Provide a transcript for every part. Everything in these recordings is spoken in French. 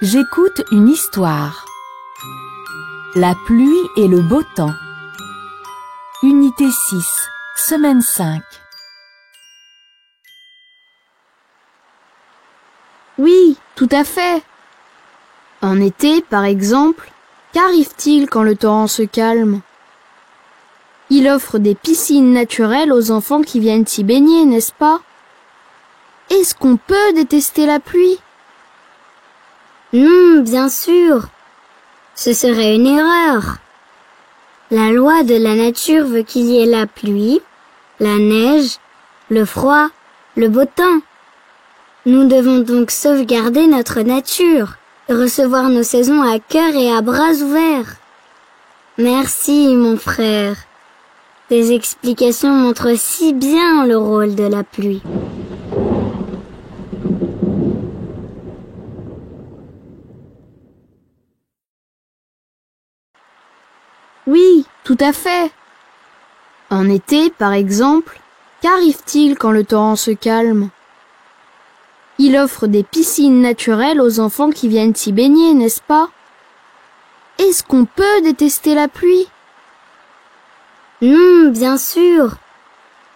J'écoute une histoire. La pluie et le beau temps. Unité 6, semaine 5. Oui, tout à fait. En été, par exemple, qu'arrive-t-il quand le torrent se calme? Il offre des piscines naturelles aux enfants qui viennent s'y baigner, n'est-ce pas? Est-ce qu'on peut détester la pluie? Non, bien sûr. Ce serait une erreur. La loi de la nature veut qu'il y ait la pluie, la neige, le froid, le beau temps. Nous devons donc sauvegarder notre nature et recevoir nos saisons à cœur et à bras ouverts. Merci, mon frère. Tes explications montrent si bien le rôle de la pluie. Oui, tout à fait. En été, par exemple, qu'arrive-t-il quand le torrent se calme? Il offre des piscines naturelles aux enfants qui viennent s'y baigner, n'est-ce pas? Est-ce qu'on peut détester la pluie? Non, bien sûr.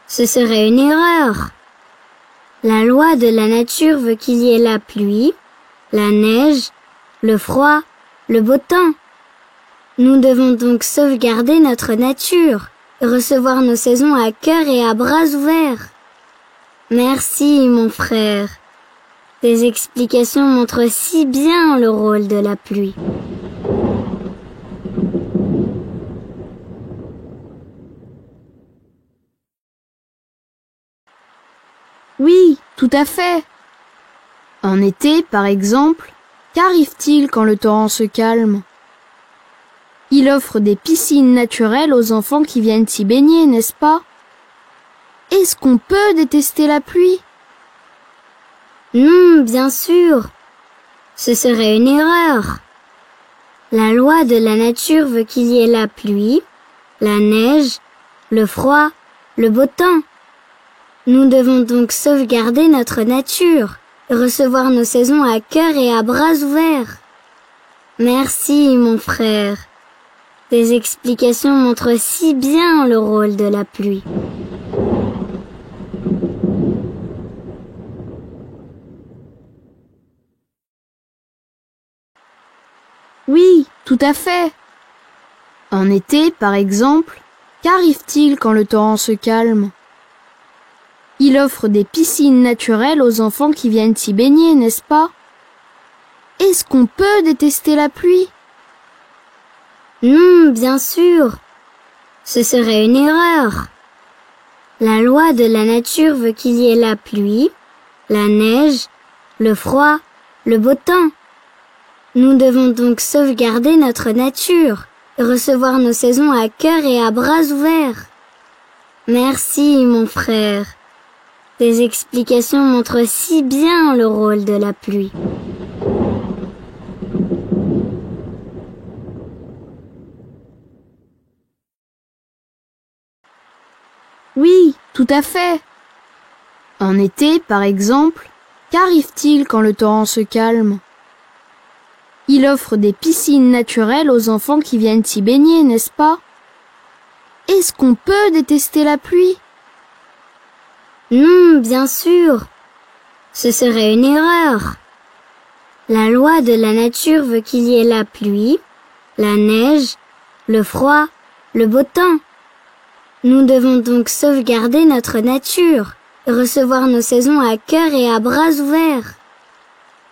Ce serait une erreur. La loi de la nature veut qu'il y ait la pluie, la neige, le froid, le beau temps. Nous devons donc sauvegarder notre nature et recevoir nos saisons à cœur et à bras ouverts. Merci, mon frère. Tes explications montrent si bien le rôle de la pluie. Oui, tout à fait. En été, par exemple, qu'arrive-t-il quand le torrent se calme? Il offre des piscines naturelles aux enfants qui viennent s'y baigner, n'est-ce pas? Est-ce qu'on peut détester la pluie? Non, bien sûr. Ce serait une erreur. La loi de la nature veut qu'il y ait la pluie, la neige, le froid, le beau temps. Nous devons donc sauvegarder notre nature et recevoir nos saisons à cœur et à bras ouverts. Merci, mon frère. Tes explications montrent si bien le rôle de la pluie. Oui, tout à fait. En été, par exemple, qu'arrive-t-il quand le torrent se calme? Il offre des piscines naturelles aux enfants qui viennent s'y baigner, n'est-ce pas? Est-ce qu'on peut détester la pluie? Non, bien sûr. Ce serait une erreur. La loi de la nature veut qu'il y ait la pluie, la neige, le froid, le beau temps. Nous devons donc sauvegarder notre nature et recevoir nos saisons à cœur et à bras ouverts. Merci, mon frère. Tes explications montrent si bien le rôle de la pluie. Oui, tout à fait. En été, par exemple, qu'arrive-t-il quand le torrent se calme? Il offre des piscines naturelles aux enfants qui viennent s'y baigner, n'est-ce pas? Est-ce qu'on peut détester la pluie? Non, bien sûr. Ce serait une erreur. La loi de la nature veut qu'il y ait la pluie, la neige, le froid, le beau temps. Nous devons donc sauvegarder notre nature et recevoir nos saisons à cœur et à bras ouverts.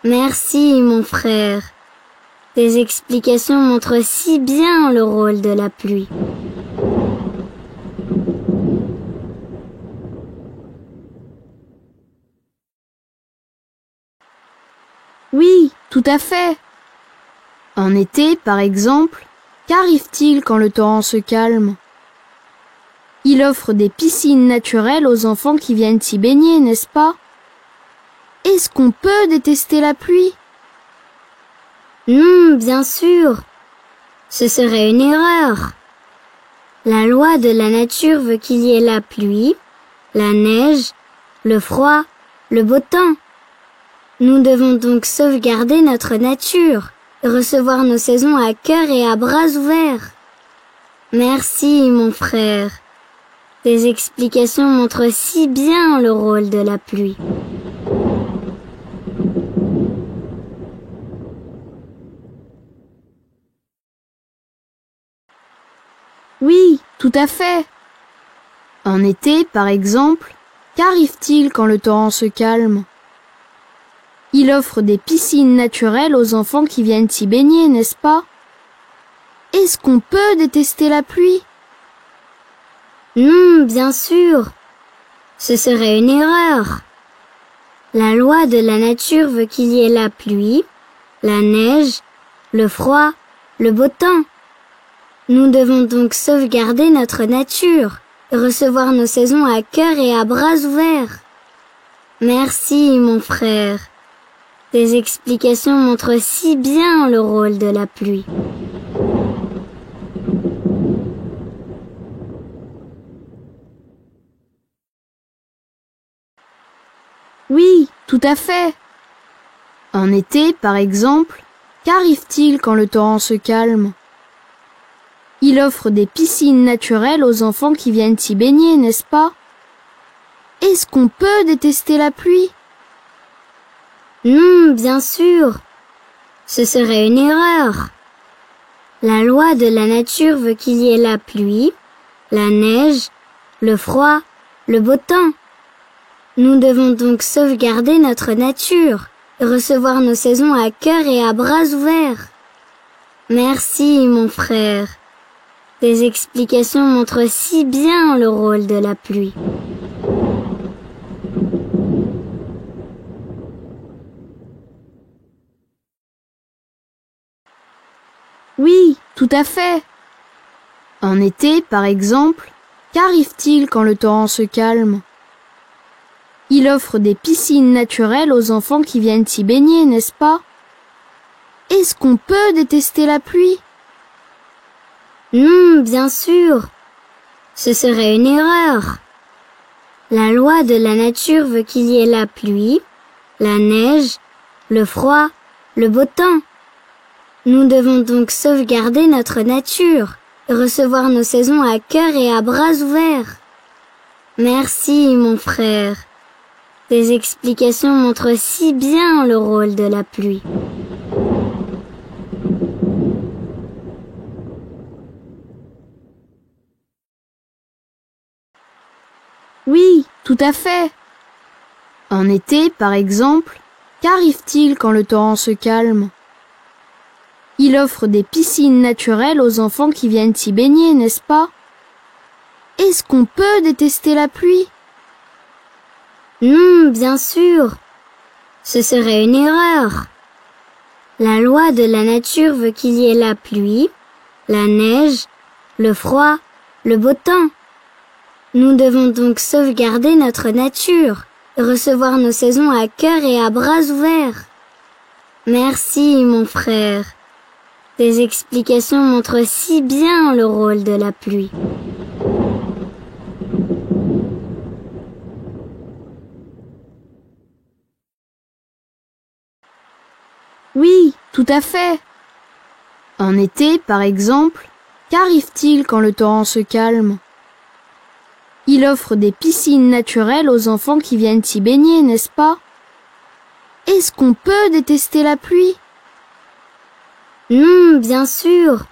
Merci, mon frère. Tes explications montrent si bien le rôle de la pluie. Oui, tout à fait. En été, par exemple, qu'arrive-t-il quand le torrent se calme? Il offre des piscines naturelles aux enfants qui viennent s'y baigner, n'est-ce pas? Est-ce qu'on peut détester la pluie? Non, bien sûr. Ce serait une erreur. La loi de la nature veut qu'il y ait la pluie, la neige, le froid, le beau temps. Nous devons donc sauvegarder notre nature et recevoir nos saisons à cœur et à bras ouverts. Merci, mon frère. Tes explications montrent si bien le rôle de la pluie. Oui, tout à fait. En été, par exemple, qu'arrive-t-il quand le torrent se calme? Il offre des piscines naturelles aux enfants qui viennent s'y baigner, n'est-ce pas? Est-ce qu'on peut détester la pluie? Non, bien sûr. Ce serait une erreur. La loi de la nature veut qu'il y ait la pluie, la neige, le froid, le beau temps. Nous devons donc sauvegarder notre nature et recevoir nos saisons à cœur et à bras ouverts. Merci, mon frère. Tes explications montrent si bien le rôle de la pluie. Oui, tout à fait. En été, par exemple, qu'arrive-t-il quand le torrent se calme? Il offre des piscines naturelles aux enfants qui viennent s'y baigner, n'est-ce pas? Est-ce qu'on peut détester la pluie? Non, bien sûr. Ce serait une erreur. La loi de la nature veut qu'il y ait la pluie, la neige, le froid, le beau temps. Nous devons donc sauvegarder notre nature et recevoir nos saisons à cœur et à bras ouverts. Merci, mon frère. Tes explications montrent si bien le rôle de la pluie. Oui, tout à fait. En été, par exemple, qu'arrive-t-il quand le torrent se calme? Il offre des piscines naturelles aux enfants qui viennent s'y baigner, n'est-ce pas? Est-ce qu'on peut détester la pluie? Non, bien sûr. Ce serait une erreur. La loi de la nature veut qu'il y ait la pluie, la neige, le froid, le beau temps. Nous devons donc sauvegarder notre nature et recevoir nos saisons à cœur et à bras ouverts. Merci, mon frère. Tes explications montrent si bien le rôle de la pluie. Oui, tout à fait. En été, par exemple, qu'arrive-t-il quand le torrent se calme? Il offre des piscines naturelles aux enfants qui viennent s'y baigner, n'est-ce pas? Est-ce qu'on peut détester la pluie? Non, bien sûr. Ce serait une erreur. La loi de la nature veut qu'il y ait la pluie, la neige, le froid, le beau temps. Nous devons donc sauvegarder notre nature et recevoir nos saisons à cœur et à bras ouverts. Merci, mon frère. Tes explications montrent si bien le rôle de la pluie. Oui, tout à fait. En été, par exemple, qu'arrive-t-il quand le torrent se calme? Il offre des piscines naturelles aux enfants qui viennent s'y baigner, n'est-ce pas? Est-ce qu'on peut détester la pluie? Non, bien sûr.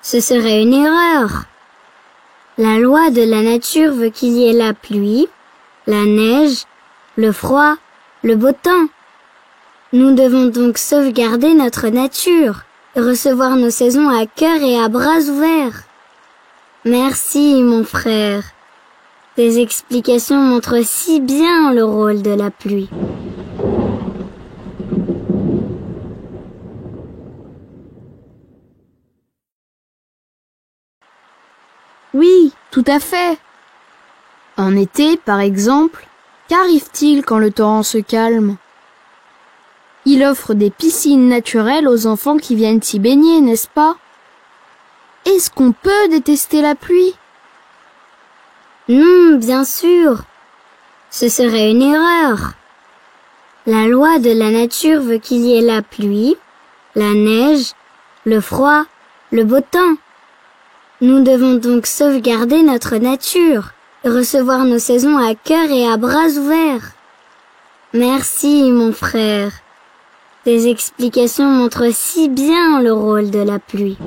Ce serait une erreur. La loi de la nature veut qu'il y ait la pluie, la neige, le froid, le beau temps. Nous devons donc sauvegarder notre nature et recevoir nos saisons à cœur et à bras ouverts. Merci, mon frère. Tes explications montrent si bien le rôle de la pluie. Oui, tout à fait. En été, par exemple, qu'arrive-t-il quand le torrent se calme? Il offre des piscines naturelles aux enfants qui viennent s'y baigner, n'est-ce pas? Est-ce qu'on peut détester la pluie? Non, bien sûr. Ce serait une erreur. La loi de la nature veut qu'il y ait la pluie, la neige, le froid, le beau temps. Nous devons donc sauvegarder notre nature et recevoir nos saisons à cœur et à bras ouverts. Merci, mon frère. Tes explications montrent si bien le rôle de la pluie.